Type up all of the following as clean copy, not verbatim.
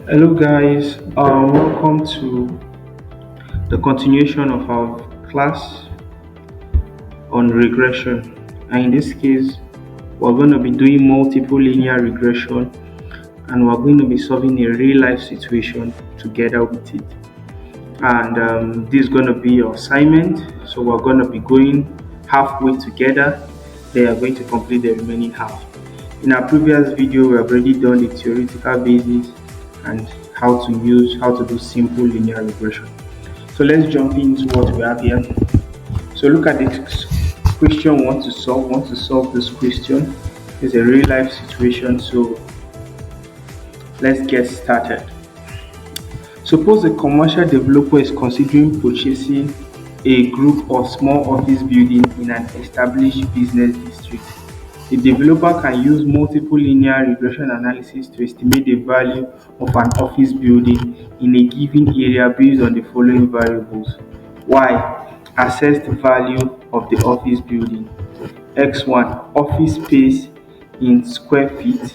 Hello, guys. Welcome to the continuation of our class on regression. And in this case, we're going to be doing multiple linear regression and we're going to be solving a real life situation together with it. And this is going to be your assignment. So we're going to be going halfway together. They are going to complete the remaining half. In our previous video, we have already done the theoretical basis and how to do simple linear regression. So let's jump into what we have here. So look at this question we want to solve. We want to solve this question. It's a real life situation. So let's get started. Suppose a commercial developer is considering purchasing a group of small office buildings in an established business district. The developer can use multiple linear regression analysis to estimate the value of an office building in a given area based on the following variables. Y. Assess the value of the office building. X1. Office space in square feet.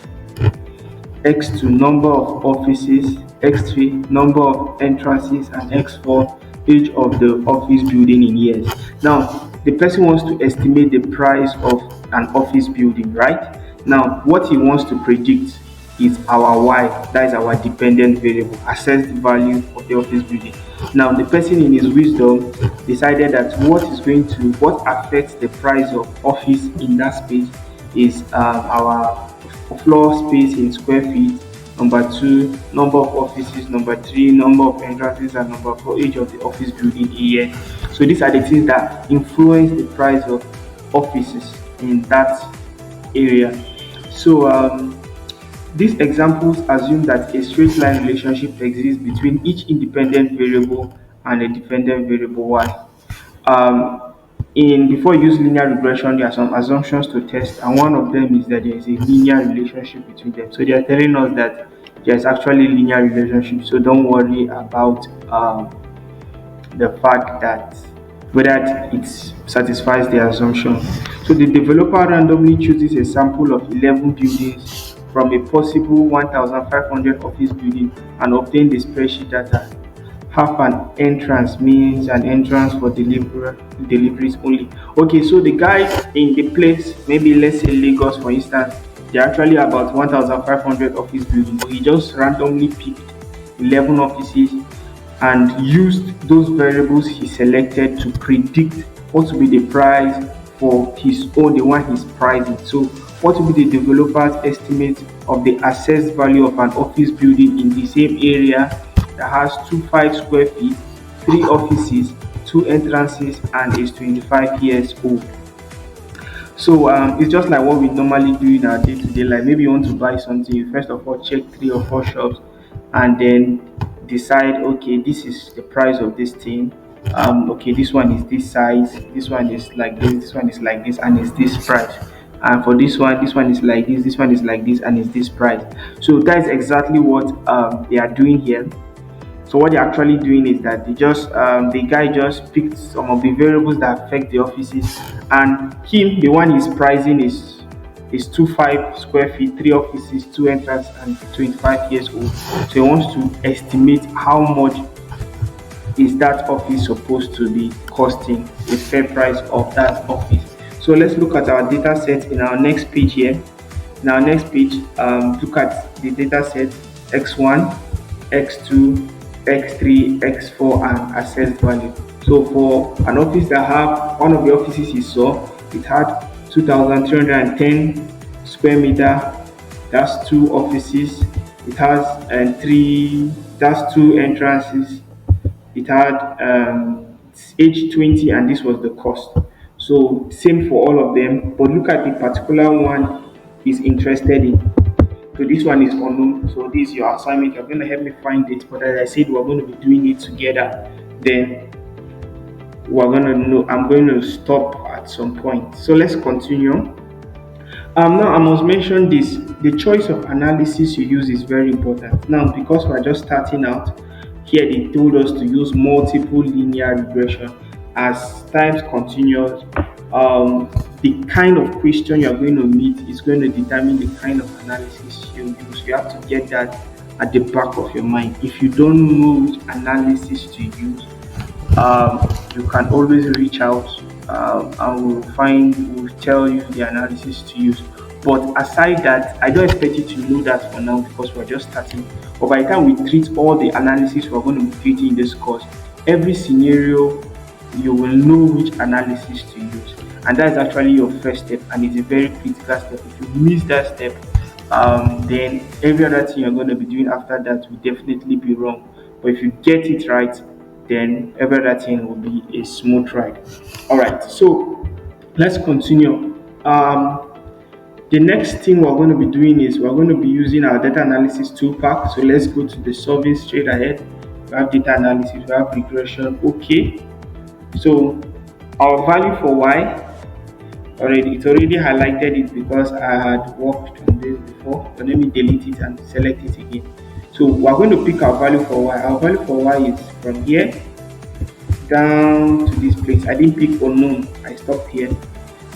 X2, number of offices. X3, number of entrances. And X4, age of the office building in years. Now, the person wants to estimate the price of an office building, right? Now, what he wants to predict is our Y, that is our dependent variable, assess the value of the office building. Now, the person in his wisdom decided that what affects the price of office in that space is our floor space in square feet, number two, number of offices, number three, number of entrances, and number four, age of the office building in years. So these are the things that influence the price of offices in that area. So these examples assume that a straight line relationship exists between each independent variable and a dependent variable y. Um, Before you use linear regression, there are some assumptions to test, and one of them is that there is a linear relationship between them. So they are telling us that there is actually linear relationship. So don't worry about the fact that whether it satisfies the assumption. So the developer randomly chooses a sample of 11 buildings from a possible 1,500 office building and obtain the spreadsheet data. Half an entrance means an entrance for deliveries only. Okay, so the guys in the place, maybe let's say Lagos for instance, there are actually about 1,500 office buildings. So he just randomly picked 11 offices and used those variables he selected to predict what will be the price for his own, the one he's pricing. So what will be the developer's estimate of the assessed value of an office building in the same area that has 25 square feet, 3 offices, 2 entrances, and is 25 years old. So it's just like what we normally do in our day-to-day life. Maybe you want to buy something, you first of all check 3 or 4 shops and then decide, okay, this is the price of this thing. Okay, this one is this size, this one is like this one is like this, and it's this price. And for this one is like this one is like this, and it's this price. So that is exactly what they are doing here. So what they're actually doing is that the guy just picked some of the variables that affect the offices, and the one he's pricing is 25 square feet, 3 offices, 2 entrance, and 25 years old. So he wants to estimate how much is that office supposed to be costing, the fair price of that office. So let's look at our data set in our next page here. In our next page, look at the data set x1, x2, x3, x4, and assessed value. So for an office that have one of the offices you saw, it had 2,310 square meter. That's 2 offices. It has that's 2 entrances. It had age 20, and this was the cost. So same for all of them, but look at the particular one he's interested in. So this one is unknown. So this is your assignment. You're going to help me find it. But as I said, we're going to be doing it together. Then we're going to know. I'm going to stop at some point. So let's continue. Now I must mention this. The choice of analysis you use is very important. Now, because we're just starting out, here they told us to use multiple linear regression. As time continues, the kind of question you're going to meet is going to determine the kind of analysis you use. You have to get that at the back of your mind. If you don't know which analysis to use, you can always reach out, and we'll tell you the analysis to use. But aside that, I don't expect you to know that for now because we're just starting. But by the time we treat all the analysis we're going to be treating in this course, every scenario you will know which analysis to use, and that's actually your first step, and it's a very critical step. If you miss that step, then every other thing you're going to be doing after that will definitely be wrong. But if you get it right, then every other thing will be a smooth ride. All right, so let's continue. The next thing we're going to be doing is we're going to be using our data analysis tool pack. So let's go to the solving straight ahead. We have data analysis, we have regression. Okay, so our value for y, it's already highlighted it because I had worked on this before. But let me delete it and select it again. So we're going to pick our value for y. Our value for y is from here down to this place. I didn't pick unknown, I stopped here.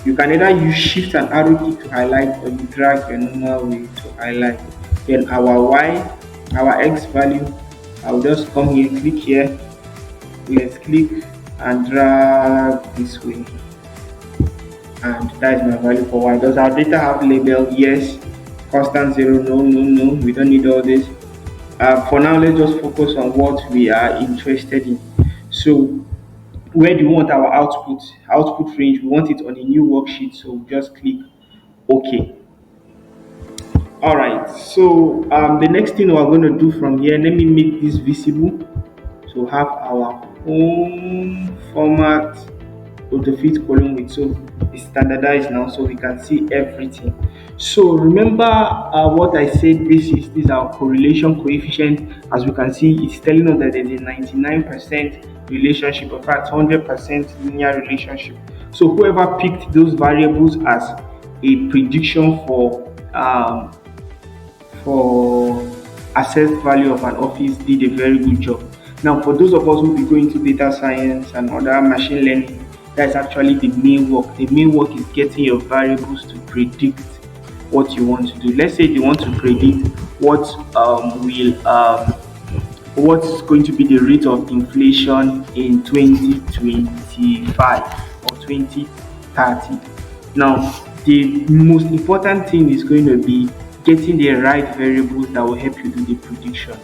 You can either use shift and arrow key to highlight, or you drag your normal way to highlight. Then our y, our x value, I'll just come here, click here, yes, click and drag this way, and that is my value for y. Does our data have label? Yes. Constant 0? No, we don't need all this. For now, let's just focus on what we are interested in. So where do we want our output range? We want it on a new worksheet, so we just click OK. All right, so the next thing we're going to do from here, let me make this visible. So have our home format auto-fit column width, so it's standardized now, so we can see everything. So remember what I said, this is our correlation coefficient. As we can see, it's telling us that there's a 99% relationship, in fact 100% linear relationship. So whoever picked those variables as a prediction for assessed value of an office did a very good job. Now for those of us who will be going to data science and other machine learning, that's actually the main work. The main work is getting your variables to predict what you want to do. Let's say you want to predict what's going to be the rate of inflation in 2025 or 2030. Now, the most important thing is going to be getting the right variables that will help you do the prediction.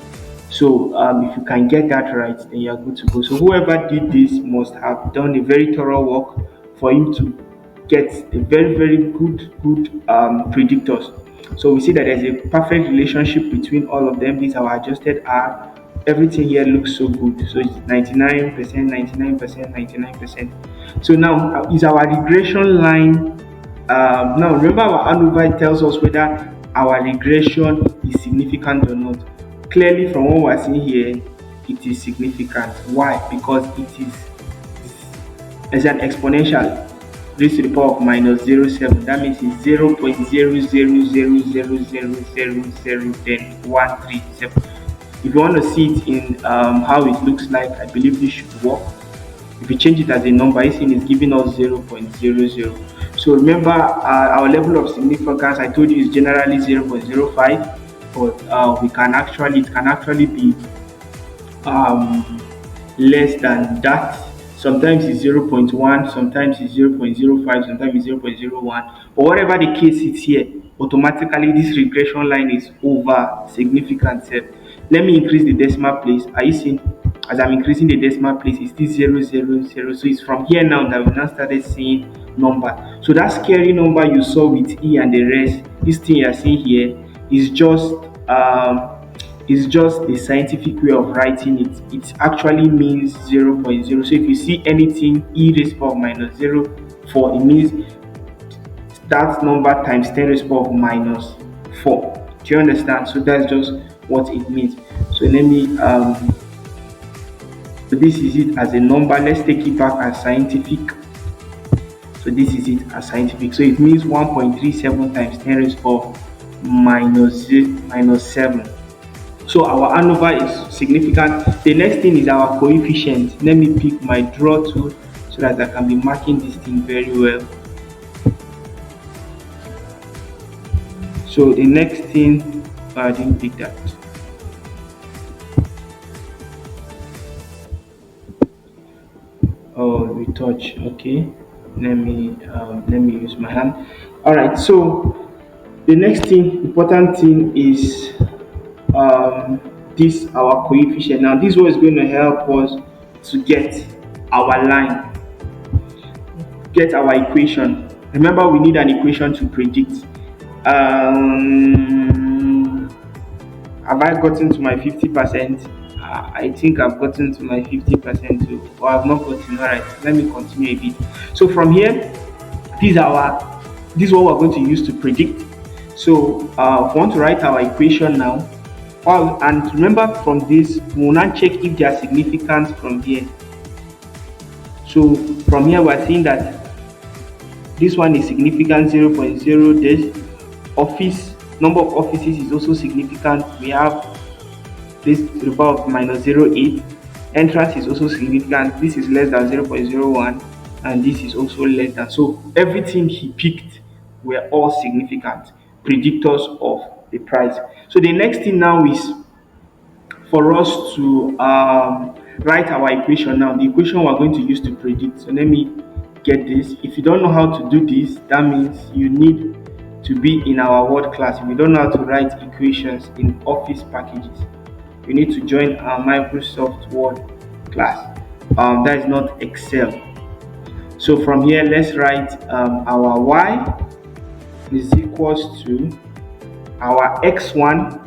So if you can get that right, then you're good to go. So whoever did this must have done a very thorough work for him to get a very good predictors. So we see that there's a perfect relationship between all of them. These are our adjusted R. Everything here looks so good. So it's 99%, 99%, 99%. So now is our regression line. Now remember, our ANOVA tells us whether our regression is significant or not. Clearly from what we're seeing here, it is significant. Why? Because it's an exponential raised to the power of minus 0.7. That means it's 0.00000000013. If you want to see it in how it looks like, I believe this should work. If you change it as a number, you see it's giving us 0.00. So remember, our level of significance, I told you, is generally 0.05. But it can actually be less than that. Sometimes it's 0.1, sometimes it's 0.05, sometimes it's 0.01. But whatever the case is here, automatically this regression line is over significant. Let me increase the decimal place. Are you seeing? As I'm increasing the decimal place, it's still 0.000. So it's from here now that we now started seeing number. So that scary number you saw with E and the rest, this thing you're seeing here is just a scientific way of writing it. It actually means 0.0. So if you see anything e raised to the power of minus 0.4, it means that number times 10 raised to the power of minus 4. Do you understand? So that's just what it means. So let me so this is it as a number. Let's take it back as scientific. So this is it as scientific. So it means 1.37 times 10 raised to the power of minus 7. So our ANOVA is significant. The next thing is our coefficient. Let me pick my draw tool so that I can be marking this thing very well. So the next thing, I didn't pick that. Oh, retouch. Okay. Let me use my hand. All right. So the next thing, important thing is this our coefficient. Now this one is going to help us to get our line, get our equation. Remember, we need an equation to predict. Um, have I gotten to my 50%? I think I've gotten to my 50% too, or I've not gotten. All right, let me continue a bit. So from here, these are our this is what we're going to use to predict. So we want to write our equation now. And remember, from this we will now check if they are significant from here. So from here we're seeing that this one is significant 0.0. This office number of offices is also significant. We have this to the power of minus 0.8. Entrance is also significant. This is less than 0.01, and this is also less than. So everything he picked were all significant predictors of the price. So the next thing now is for us to write our equation. Now the equation we're going to use to predict. So let me get this. If you don't know how to do this, that means you need to be in our word class. If you don't know how to write equations in office packages, you need to join our Microsoft Word class. That is not Excel. So from here, let's write our y is equals to our x1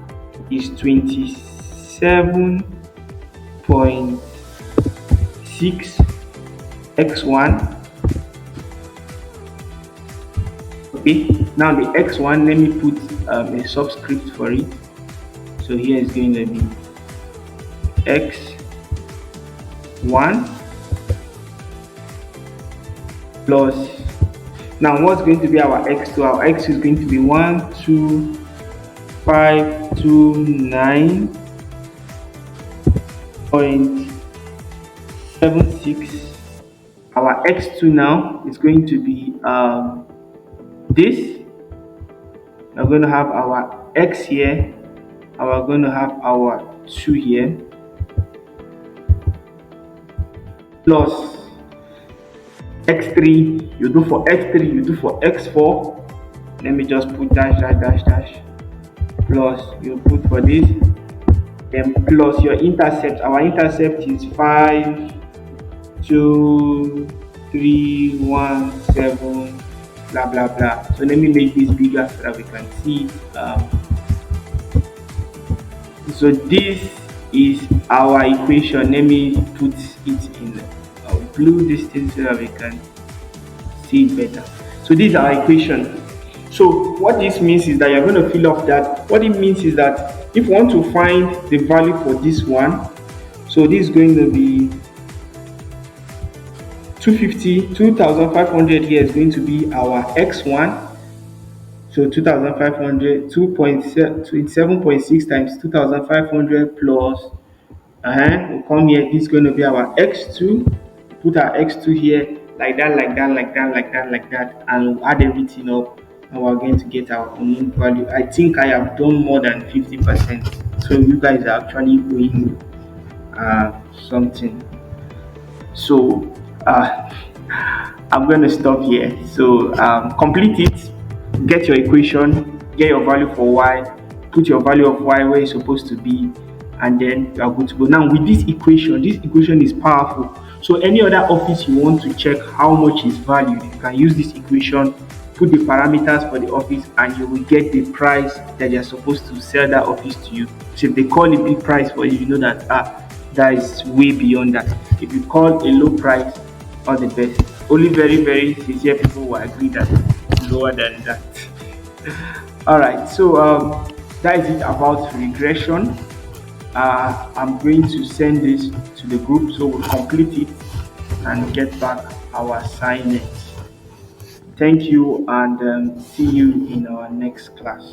is 27.6 x1. Okay, now the x1, let me put a subscript for it. So here is going to be x1 plus, now what's going to be our x2? Our x is going to be 12529.76. Our x2 now is going to be this. We're going to have our x here, and we're going to have our 2 here, plus x3. You do for x3, you do for x4. Let me just put dash dash dash dash, plus you put for this, then plus your intercept. Our intercept is 52317, blah blah blah. So let me make this bigger so that we can see. So this is our equation. Let me put it in blue this thing so that we can see it better. So this is our equation. So what this means is that you're going to fill up that. What it means is that if you want to find the value for this one, so this is going to be 2500 here is going to be our x1. So 2500, 27.6 times 2500 plus, we'll come here, this is going to be our x2. Put our x2 here, like that, like that, like that, like that, like that, and we'll add everything up, and we're going to get our own value. I think I have done more than 50%, so you guys are actually doing something. So I'm going to stop here. So complete it, get your equation, get your value for y, put your value of y where it's supposed to be, and then you are good to go. Now with this equation is powerful. So any other office you want to check how much is valued, you can use this equation, put the parameters for the office, and you will get the price that you're supposed to sell that office to you. So if they call a big price for you, you know that that is way beyond that. If you call a low price, all the best. Only very, very sincere people will agree that it's lower than that. All right, so that is it about regression. I'm going to send this to the group so we'll complete it and get back our assignments. Thank you, and see you in our next class.